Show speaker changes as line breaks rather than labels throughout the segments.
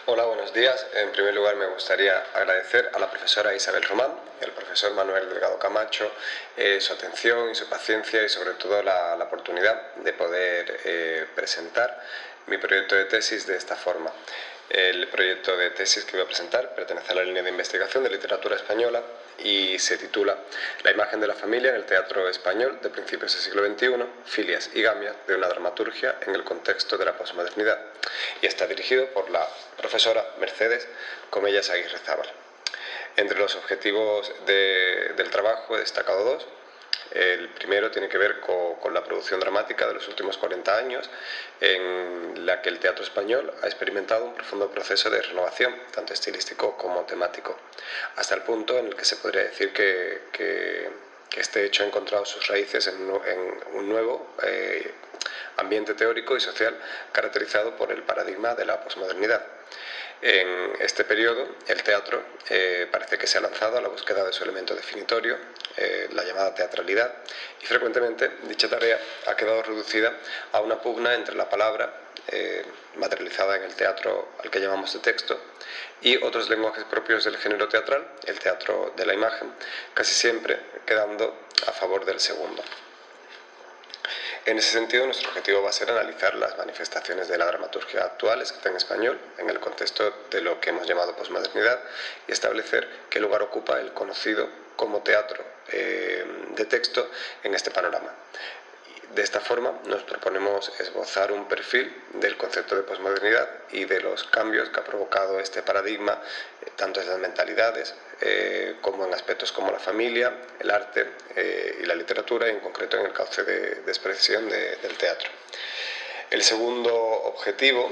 Hola, buenos días. En primer lugar, me gustaría agradecer a la profesora Isabel Román y al profesor Manuel Delgado Camacho su atención y su paciencia y sobre todo la oportunidad de poder presentar mi proyecto de tesis de esta forma. El proyecto de tesis que voy a presentar pertenece a la línea de investigación de literatura española y se titula La imagen de la familia en el teatro español de principios del siglo XXI, filias y gamias de una dramaturgia en el contexto de la posmodernidad, y está dirigido por la profesora Mercedes Comellas Aguirre Zábal. Entre los objetivos del trabajo he destacado dos. El primero tiene que ver con la producción dramática de los últimos 40 años, en la que el teatro español ha experimentado un profundo proceso de renovación, tanto estilístico como temático, hasta el punto en el que se podría decir que este hecho ha encontrado sus raíces en un nuevo ambiente teórico y social caracterizado por el paradigma de la posmodernidad. En este periodo, el teatro parece que se ha lanzado a la búsqueda de su elemento definitorio, la llamada teatralidad, y frecuentemente dicha tarea ha quedado reducida a una pugna entre la palabra, materializada en el teatro al que llamamos de texto, y otros lenguajes propios del género teatral, el teatro de la imagen, casi siempre quedando a favor del segundo. En ese sentido, nuestro objetivo va a ser analizar las manifestaciones de la dramaturgia actual escrita en español en el contexto de lo que hemos llamado posmodernidad y establecer qué lugar ocupa el conocido como teatro de texto en este panorama. De esta forma nos proponemos esbozar un perfil del concepto de posmodernidad y de los cambios que ha provocado este paradigma, tanto en las mentalidades como en aspectos como la familia, el arte y la literatura, y en concreto en el cauce de expresión del teatro. El segundo objetivo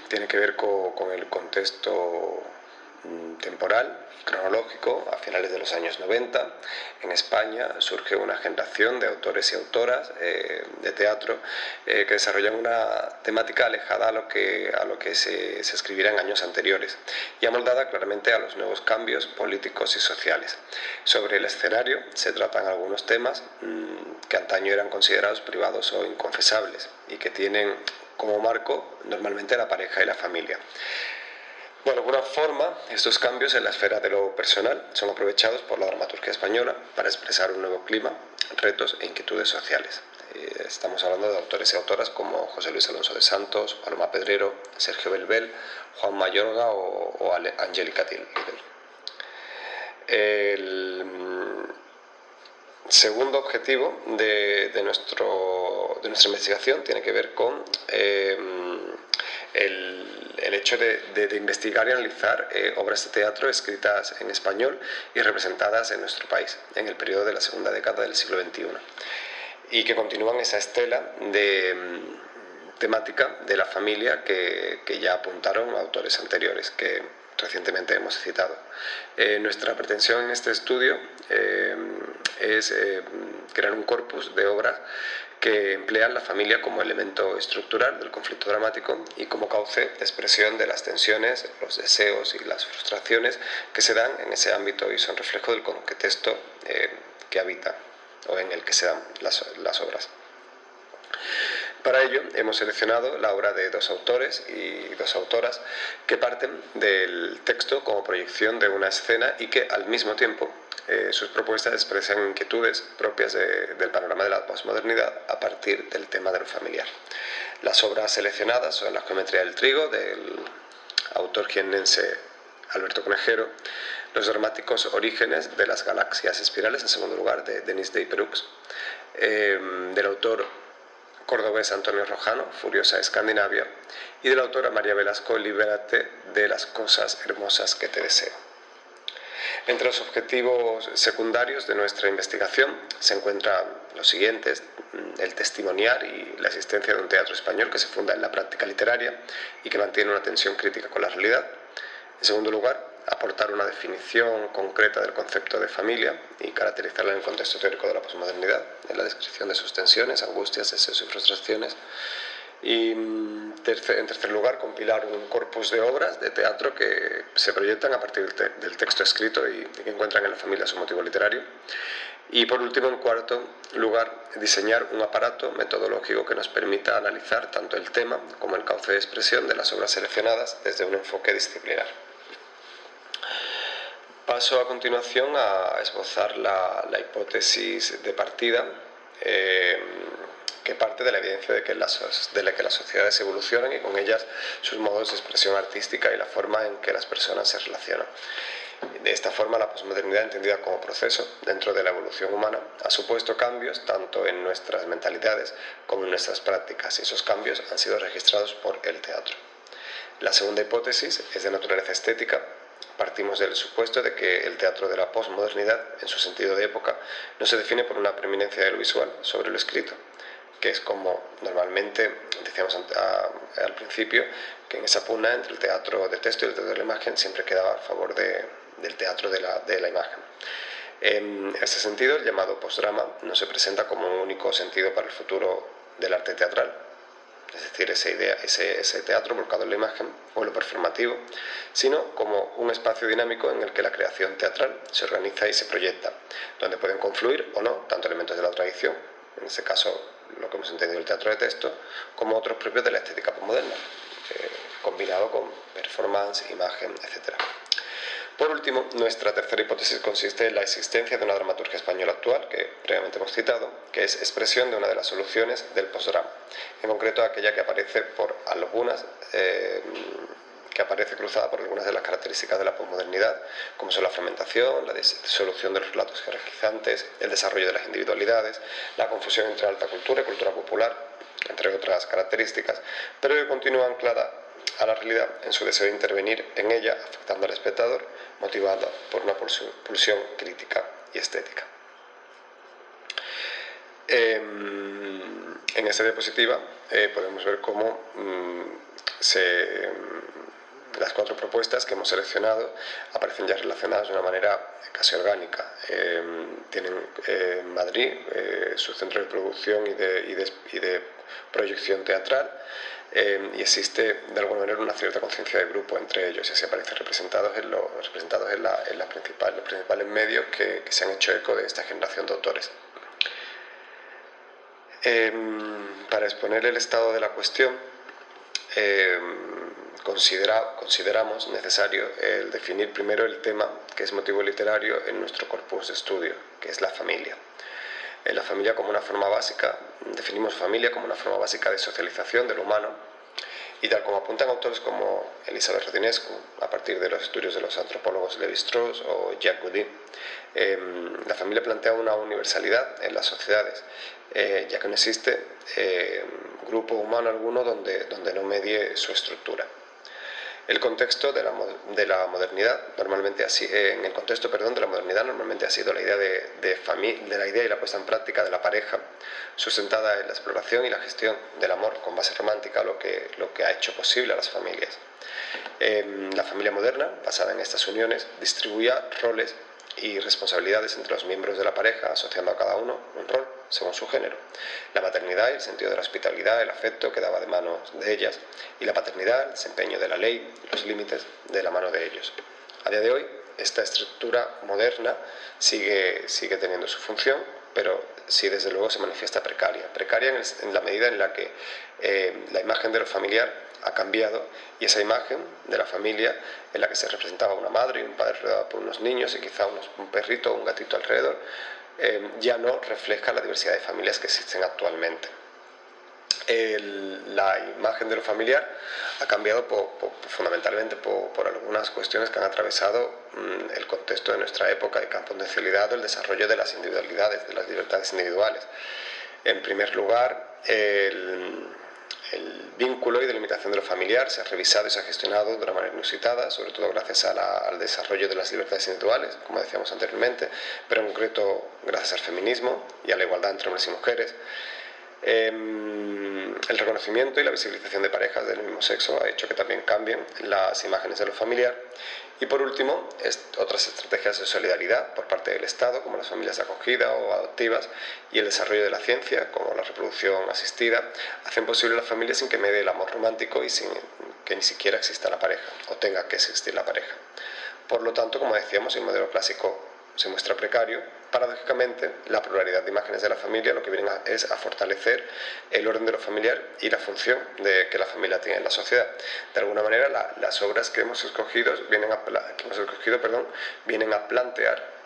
tiene que ver con el contexto temporal y cronológico. A finales de los años 90, en España surge una generación de autores y autoras de teatro que desarrollan una temática alejada a lo que se escribiera en años anteriores y amoldada claramente a los nuevos cambios políticos y sociales. Sobre el escenario se tratan algunos temas que antaño eran considerados privados o inconfesables y que tienen como marco normalmente la pareja y la familia. De alguna forma, estos cambios en la esfera de lo personal son aprovechados por la dramaturgia española para expresar un nuevo clima, retos e inquietudes sociales. Estamos hablando de autores y autoras como José Luis Alonso de Santos, Paloma Pedrero, Sergio Belbel, Juan Mayorga o Angélica Tibel. El segundo objetivo de nuestra investigación tiene que ver con el hecho de investigar y analizar obras de teatro escritas en español y representadas en nuestro país en el periodo de la segunda década del siglo XXI y que continúan esa estela de temática de la familia que ya apuntaron autores anteriores que recientemente hemos citado. Nuestra pretensión en este estudio es crear un corpus de obras que emplean la familia como elemento estructural del conflicto dramático y como cauce de expresión de las tensiones, los deseos y las frustraciones que se dan en ese ámbito y son reflejo del contexto que habita o en el que se dan las obras. Para ello hemos seleccionado la obra de dos autores y dos autoras que parten del texto como proyección de una escena y que al mismo tiempo sus propuestas expresan inquietudes propias del panorama de la posmodernidad a partir del tema de lo familiar. Las obras seleccionadas son La geometría del trigo, del autor jiennense Alberto Conejero, Los dramáticos orígenes de las galaxias espirales, en segundo lugar, de Denis Day-Perux, del autor cordobés Antonio Rojano, Furiosa Escandinavia, y de la autora María Velasco, Libérate de las cosas hermosas que te deseo. Entre los objetivos secundarios de nuestra investigación se encuentran los siguientes: el testimoniar y la existencia de un teatro español que se funda en la práctica literaria y que mantiene una tensión crítica con la realidad. En segundo lugar, aportar una definición concreta del concepto de familia y caracterizarla en el contexto teórico de la posmodernidad, en la descripción de sus tensiones, angustias, deseos y frustraciones. Y en tercer lugar, compilar un corpus de obras de teatro que se proyectan a partir del texto escrito y que encuentran en la familia su motivo literario. Y por último, en cuarto lugar, diseñar un aparato metodológico que nos permita analizar tanto el tema como el cauce de expresión de las obras seleccionadas desde un enfoque disciplinar. Paso a continuación a esbozar la hipótesis de partida que parte de la evidencia de que las sociedades evolucionan y con ellas sus modos de expresión artística y la forma en que las personas se relacionan. De esta forma, la posmodernidad, entendida como proceso dentro de la evolución humana, ha supuesto cambios tanto en nuestras mentalidades como en nuestras prácticas, y esos cambios han sido registrados por el teatro. La segunda hipótesis es de naturaleza estética. Partimos del supuesto de que el teatro de la posmodernidad, en su sentido de época, no se define por una preeminencia de lo visual sobre lo escrito, que es como normalmente decíamos al principio, que en esa pugna entre el teatro de texto y el teatro de la imagen siempre quedaba a favor del teatro de la imagen. En ese sentido, el llamado postdrama no se presenta como un único sentido para el futuro del arte teatral, es decir, ese teatro volcado en la imagen o en lo performativo, sino como un espacio dinámico en el que la creación teatral se organiza y se proyecta, donde pueden confluir o no tanto elementos de la tradición, en este caso lo que hemos entendido el teatro de texto, como otros propios de la estética postmoderna, combinado con performance, imagen, etc. Por último, nuestra tercera hipótesis consiste en la existencia de una dramaturgia española actual, que previamente hemos citado, que es expresión de una de las soluciones del postdrama, en concreto aquella que aparece cruzada por algunas de las características de la posmodernidad, como son la fragmentación, la disolución de los relatos jerarquizantes, el desarrollo de las individualidades, la confusión entre alta cultura y cultura popular, entre otras características, pero que continúa anclada a la realidad en su deseo de intervenir en ella, afectando al espectador, motivada por una pulsión crítica y estética. En esta diapositiva podemos ver cómo las cuatro propuestas que hemos seleccionado aparecen ya relacionadas de una manera casi orgánica. Tienen en Madrid su centro de producción y de proyección teatral, y existe de alguna manera una cierta conciencia de grupo entre ellos, y así aparecen representados en los principales medios que se han hecho eco de esta generación de autores. Para exponer el estado de la cuestión, consideramos necesario el definir primero el tema que es motivo literario en nuestro corpus de estudio, que es la familia. La familia como una forma básica, definimos familia como una forma básica de socialización del humano, y tal como apuntan autores como Elisabeth Rodinescu, a partir de los estudios de los antropólogos Levi-Strauss o Jacques Goudy, la familia plantea una universalidad en las sociedades, ya que no existe grupo humano alguno donde no medie su estructura. El contexto de la modernidad normalmente en el contexto de la modernidad normalmente ha sido la idea de la idea y la puesta en práctica de la pareja, sustentada en la exploración y la gestión del amor con base romántica, lo que ha hecho posible a las familias. La familia moderna, basada en estas uniones, distribuía roles y responsabilidades entre los miembros de la pareja, asociando a cada uno un rol según su género. La maternidad y el sentido de la hospitalidad, el afecto quedaba de manos de ellas, y la paternidad, el desempeño de la ley, los límites de la mano de ellos. A día de hoy, esta estructura moderna sigue teniendo su función, pero sí desde luego se manifiesta precaria en la medida en la que la imagen de lo familiar ha cambiado, y esa imagen de la familia en la que se representaba una madre y un padre rodeado por unos niños y quizá un perrito o un gatito alrededor, ya no refleja la diversidad de familias que existen actualmente. La imagen de lo familiar ha cambiado fundamentalmente por algunas cuestiones que han atravesado el contexto de nuestra época y que han potencializado el desarrollo de las individualidades, de las libertades individuales. En primer lugar, el vínculo y delimitación de lo familiar se ha revisado y se ha gestionado de una manera inusitada, sobre todo gracias al desarrollo de las libertades individuales, como decíamos anteriormente, pero en concreto gracias al feminismo y a la igualdad entre hombres y mujeres. El reconocimiento y la visibilización de parejas del mismo sexo ha hecho que también cambien las imágenes de lo familiar. Y por último, otras estrategias de solidaridad por parte del Estado, como las familias de acogida o adoptivas, y el desarrollo de la ciencia, como la reproducción asistida, hacen posible la familia sin que medie el amor romántico y sin que ni siquiera exista la pareja o tenga que existir la pareja. Por lo tanto, como decíamos, el modelo clásico se muestra precario, paradójicamente la pluralidad de imágenes de la familia lo que vienen es a fortalecer el orden de lo familiar y la función que la familia tiene en la sociedad. De alguna manera las obras que hemos escogido vienen a plantear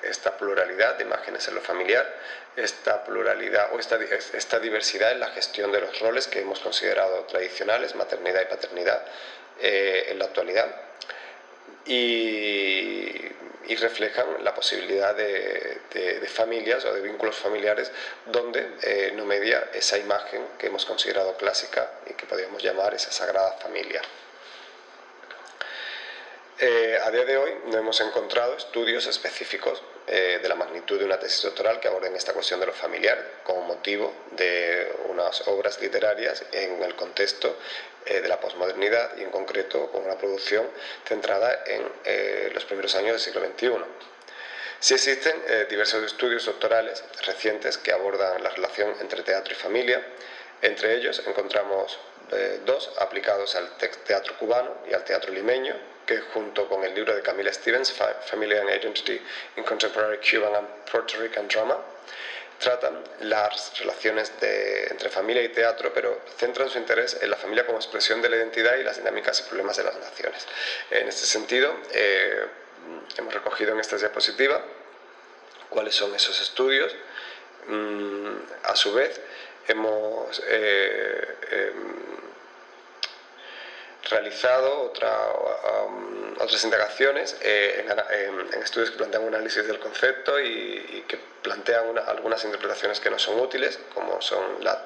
esta pluralidad de imágenes en lo familiar, esta pluralidad o esta diversidad en la gestión de los roles que hemos considerado tradicionales, maternidad y paternidad, en la actualidad, y reflejan la posibilidad de familias o de vínculos familiares donde no media esa imagen que hemos considerado clásica y que podríamos llamar esa sagrada familia. A día de hoy no hemos encontrado estudios específicos de la magnitud de una tesis doctoral que aborden esta cuestión de lo familiar como motivo de unas obras literarias en el contexto de la posmodernidad y en concreto con una producción centrada en los primeros años del siglo XXI. Sí existen diversos estudios doctorales recientes que abordan la relación entre teatro y familia. Entre ellos encontramos dos aplicados al teatro cubano y al teatro limeño, que junto con el libro de Camilla Stevens, Family and Identity in Contemporary Cuban and Puerto Rican Drama, tratan las relaciones entre familia y teatro, pero centran su interés en la familia como expresión de la identidad y las dinámicas y problemas de las naciones. En este sentido, hemos recogido en esta diapositiva cuáles son esos estudios. A su vez, hemos realizado otras indagaciones en estudios que plantean un análisis del concepto y que plantean algunas interpretaciones que no son útiles, como son la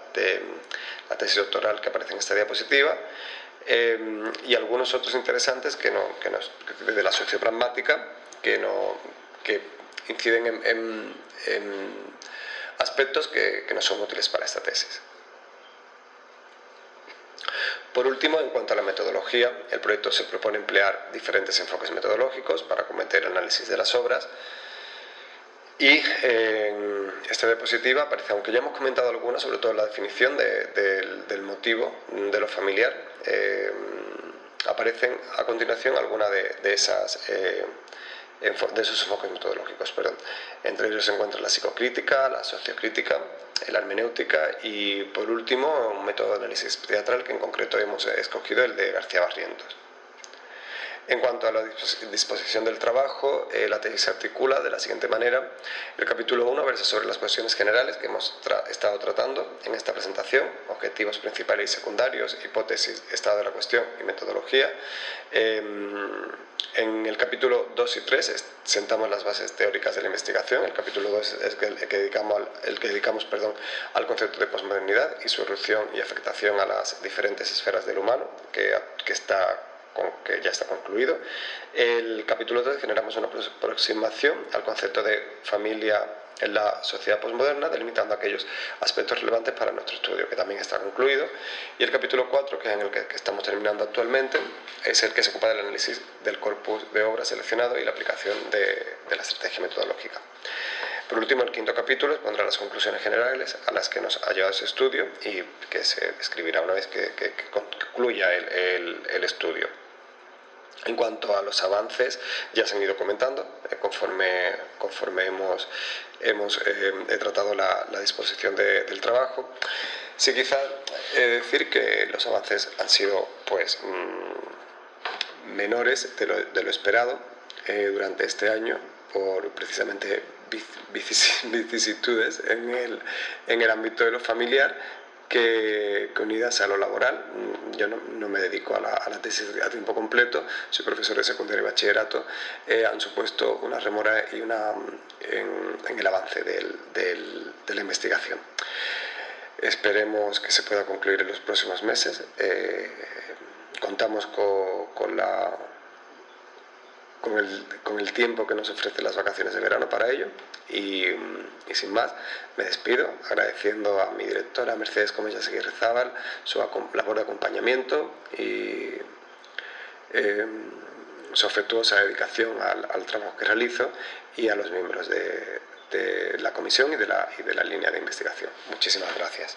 tesis doctoral que aparece en esta diapositiva, y algunos otros interesantes de la sociopragmática que inciden en aspectos que no son útiles para esta tesis. Por último, en cuanto a la metodología, el proyecto se propone emplear diferentes enfoques metodológicos para acometer el análisis de las obras. Y en esta diapositiva aparece, aunque ya hemos comentado algunas, sobre todo la definición del motivo de lo familiar, aparecen a continuación algunas de esos enfoques metodológicos. Entre ellos se encuentra la psicocrítica, la sociocrítica, la hermenéutica y, por último, un método de análisis teatral que en concreto hemos escogido el de García Barrientos. En cuanto a la disposición del trabajo, la tesis se articula de la siguiente manera. El capítulo 1 versa sobre las cuestiones generales que hemos estado tratando en esta presentación: objetivos principales y secundarios, hipótesis, estado de la cuestión y metodología. En el capítulo 2 y 3 sentamos las bases teóricas de la investigación. El capítulo 2 es el que dedicamos al concepto de posmodernidad y su irrupción y afectación a las diferentes esferas del humano, que ya está concluido. El capítulo 3 generamos una aproximación al concepto de familia en la sociedad posmoderna, delimitando aquellos aspectos relevantes para nuestro estudio, que también está concluido. Y el capítulo 4, que es en el que estamos terminando actualmente, es el que se ocupa del análisis del corpus de obras seleccionado y la aplicación de la estrategia metodológica. Por último, el quinto capítulo pondrá las conclusiones generales a las que nos ha llevado ese estudio y que se escribirá una vez que concluya el estudio. En cuanto a los avances, ya se han ido comentando conforme hemos tratado la disposición del trabajo. Sí, quizás decir que los avances han sido menores de lo esperado durante este año por precisamente vicisitudes en el ámbito de lo familiar, que unidas a lo laboral, yo no me dedico a la tesis a tiempo completo, soy profesor de secundaria y bachillerato, han supuesto una remora y en el avance de la investigación. Esperemos que se pueda concluir en los próximos meses. Contamos con el tiempo que nos ofrecen las vacaciones de verano para ello y sin más me despido agradeciendo a mi directora Mercedes Comella Seguirrezábal su labor de acompañamiento y su afectuosa dedicación al trabajo que realizo, y a los miembros de la comisión y de la línea de investigación. Muchísimas gracias.